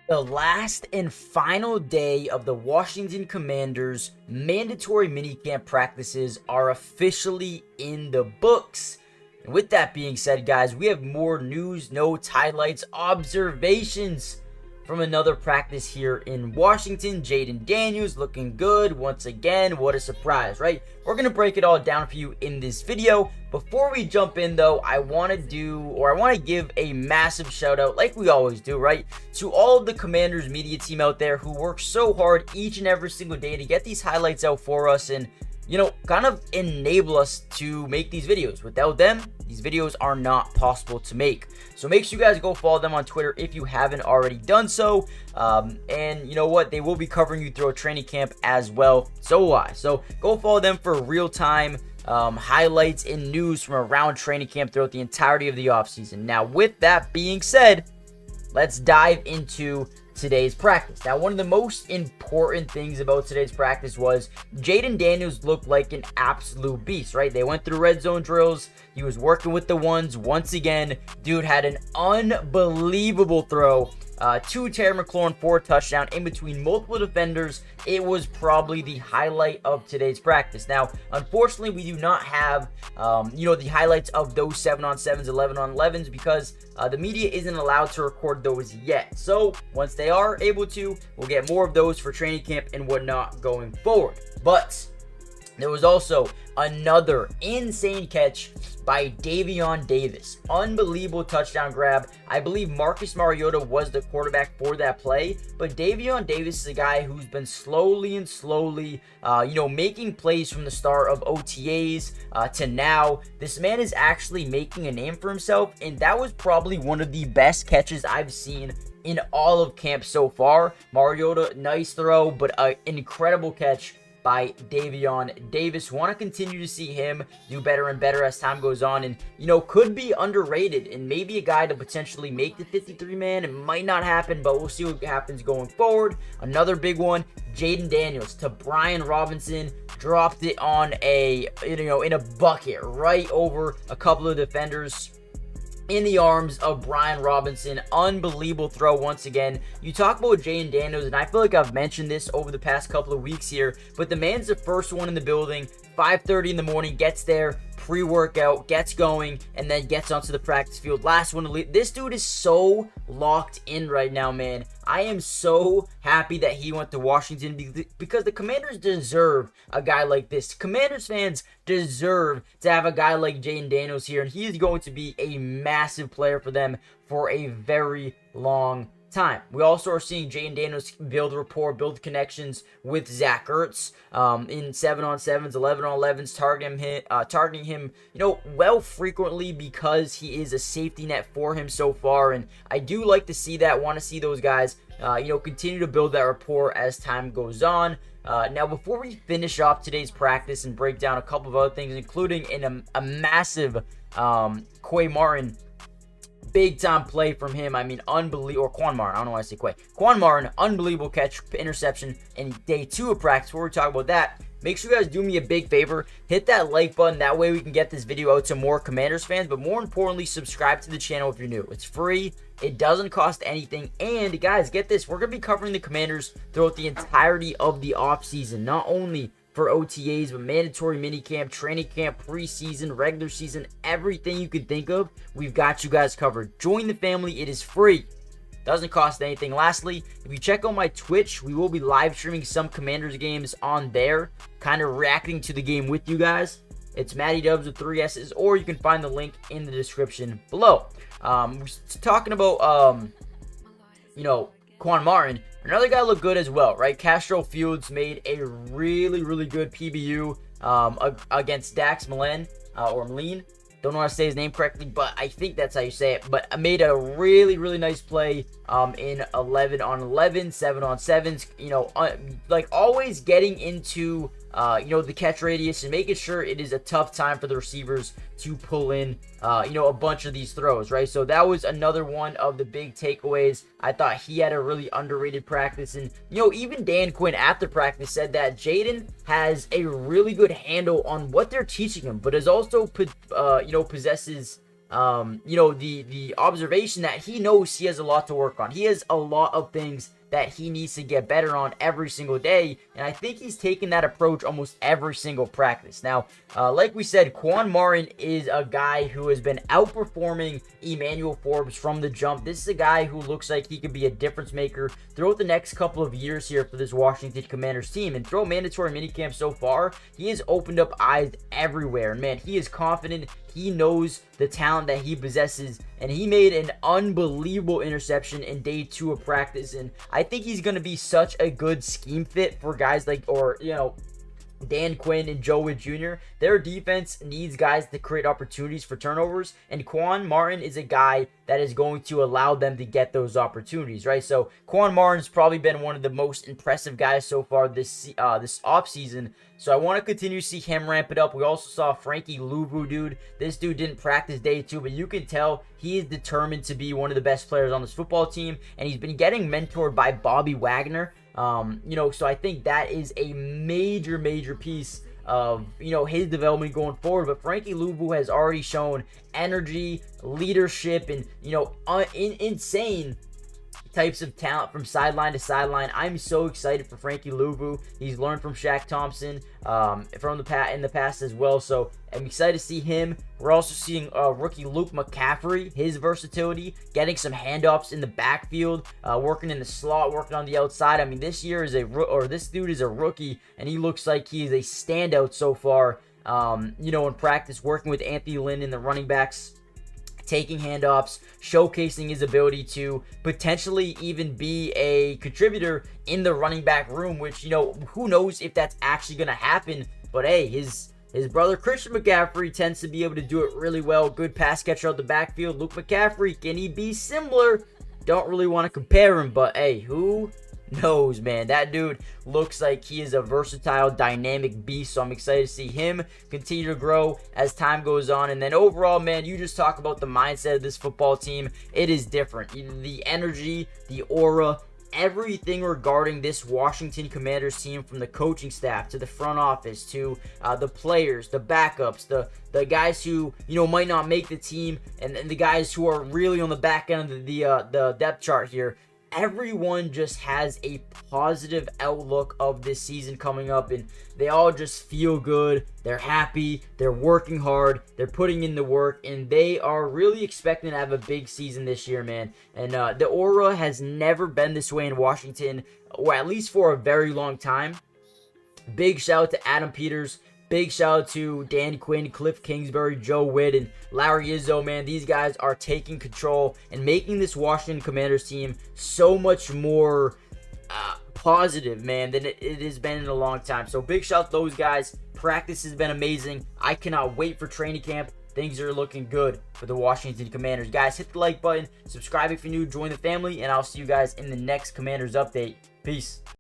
The last and final day of the Washington Commanders' mandatory minicamp practices are officially in the books. And with that being said, guys, we have more news, notes, highlights, observations from another practice here in Washington. Jayden Daniels looking good once again. What a surprise, right? We're going to break it all down for you in this video. Before we jump in, though, I want to give a massive shout out, like we always do, right, to all of the Commanders media team out there who work so hard each and every single day to get these highlights out for us and, you know, kind of enable us to make these videos. Without them, these videos are not possible to make. So make sure you guys go follow them on Twitter if you haven't already done so. And you know what? They will be covering you through a training camp as well. So will I. So go follow them for real-time highlights and news from around training camp throughout the entirety of the offseason. Now, with that being said, let's dive into today's practice. Now, one of the most important things about today's practice was Jayden Daniels looked like an absolute beast, right? They went through red zone drills. He was working with the ones once again. Dude had an unbelievable throw to Terry McLaurin for a touchdown in between multiple defenders. It was probably the highlight of today's practice. Now, unfortunately, we do not have, the highlights of those 7-on-7s, 11-on-11s because the media isn't allowed to record those yet. So once they are able to, we'll get more of those for training camp and whatnot going forward. But there was also another insane catch by Davion Davis. Unbelievable touchdown grab. I believe Marcus Mariota was the quarterback for that play, but Davion Davis is a guy who's been slowly, making plays from the start of OTAs to now. This man is actually making a name for himself, and that was probably one of the best catches I've seen in all of camp so far. Mariota, nice throw, but an incredible catch by Davion Davis. Want to continue to see him do better and better as time goes on, and could be underrated and maybe a guy to potentially make the 53-man. It might not happen, but we'll see what happens going forward. Another big one, Jayden Daniels to Brian Robinson, dropped it on in a bucket right over a couple of defenders in the arms of Brian Robinson. Unbelievable throw once again. You talk about Jayden Daniels, and I feel like I've mentioned this over the past couple of weeks here, but the man's the first one in the building, 5:30 in the morning, gets there, pre-workout, gets going, and then gets onto the practice field. Last one to leave. This dude is so locked in right now, man. I am so happy that he went to Washington because the Commanders deserve a guy like this. Commanders fans deserve to have a guy like Jayden Daniels here, and he is going to be a massive player for them for a very long time. We also are seeing Jayden Daniels build rapport, build connections with Zach Ertz in 7-on-7s, 11-on-11s, targeting him, well frequently because he is a safety net for him so far. And I do like to see that. Want to see those guys, continue to build that rapport as time goes on. Now, before we finish off today's practice and break down a couple of other things, including in a massive Quay Martin big time play from him. I mean, unbelievable. Or Quan Martin. I don't know why I say Quay. Quan Martin, unbelievable catch, interception in day 2 of practice. Before we talk about that, make sure you guys do me a big favor. Hit that like button. That way we can get this video out to more Commanders fans. But more importantly, subscribe to the channel if you're new. It's free. It doesn't cost anything. And guys, get this. We're going to be covering the Commanders throughout the entirety of the offseason. Not only for OTAs, but mandatory minicamp, training camp, preseason, regular season, everything you could think of, we've got you guys covered. Join the family. It is free. Doesn't cost anything. Lastly, if you check out my Twitch, we will be live streaming some Commanders games on there, kind of reacting to the game with you guys. It's Matty Dubs with 3 S's, or you can find the link in the description below. We're talking about, Quan Martin. Another guy looked good as well, right? Castro Fields made a really, really good PBU against Dax Millen, or Moline. Don't know how to say his name correctly, but I think that's how you say it. But I made a really, really nice play in 11-on-11, 7-on-7s. Like always getting into the catch radius and making sure it is a tough time for the receivers to pull in, a bunch of these throws, right? So that was another one of the big takeaways. I thought he had a really underrated practice. And, even Dan Quinn after practice said that Jayden has a really good handle on what they're teaching him, but is also, possesses the observation that he knows he has a lot to work on. He has a lot of things that he needs to get better on every single day, and I think he's taken that approach almost every single practice. Now, like we said, Quan Martin is a guy who has been outperforming Emmanuel Forbes from the jump. This is a guy who looks like he could be a difference maker throughout the next couple of years here for this Washington Commanders team. And through mandatory minicamp so far, he has opened up eyes everywhere. And man, he is confident. He knows the talent that he possesses, and he made an unbelievable interception in day 2 of practice. And I think he's going to be such a good scheme fit for guys like, Dan Quinn and Joe Witt Jr. Their defense needs guys to create opportunities for turnovers, and Quan Martin is a guy that is going to allow them to get those opportunities, right? So Quan Martin's probably been one of the most impressive guys so far this offseason. So I want to continue to see him ramp it up. We also saw Frankie Louvu, dude. This dude didn't practice day 2, but you can tell he is determined to be one of the best players on this football team, and he's been getting mentored by Bobby Wagner. So I think that is a major piece of, his development going forward. But Frankie Louvu has already shown energy, leadership, and, insane types of talent from sideline to sideline. I'm so excited for Frankie Louvu. He's learned from Shaq Thompson in the past as well. So I'm excited to see him. We're also seeing rookie Luke McCaffrey, his versatility, getting some handoffs in the backfield, working in the slot, working on the outside. I mean, this dude is a rookie, and he looks like he is a standout so far. In practice, working with Anthony Lynn in the running backs, taking handoffs, showcasing his ability to potentially even be a contributor in the running back room, which, who knows if that's actually going to happen. But hey, his brother Christian McCaffrey tends to be able to do it really well. Good pass catcher out the backfield. Luke McCaffrey, can he be similar? Don't really want to compare him, but hey, who knows, man? That dude looks like he is a versatile, dynamic beast. So I'm excited to see him continue to grow as time goes on. And then overall, man, you just talk about the mindset of this football team. It is different. The energy, the aura, everything regarding this Washington Commanders team, from the coaching staff to the front office to the players, the backups, the guys who might not make the team, and the guys who are really on the back end of the depth chart here. Everyone just has a positive outlook of this season coming up, and they all just feel good. They're happy. They're working hard. They're putting in the work, and they are really expecting to have a big season this year, man. And the aura has never been this way in Washington, or at least for a very long time. Big shout out to Adam Peters. Big shout out to Dan Quinn, Cliff Kingsbury, Joe Witt, and Larry Izzo, man. These guys are taking control and making this Washington Commanders team so much more positive, man, than it has been in a long time. So big shout out to those guys. Practice has been amazing. I cannot wait for training camp. Things are looking good for the Washington Commanders. Guys, hit the like button. Subscribe if you're new. Join the family. And I'll see you guys in the next Commanders update. Peace.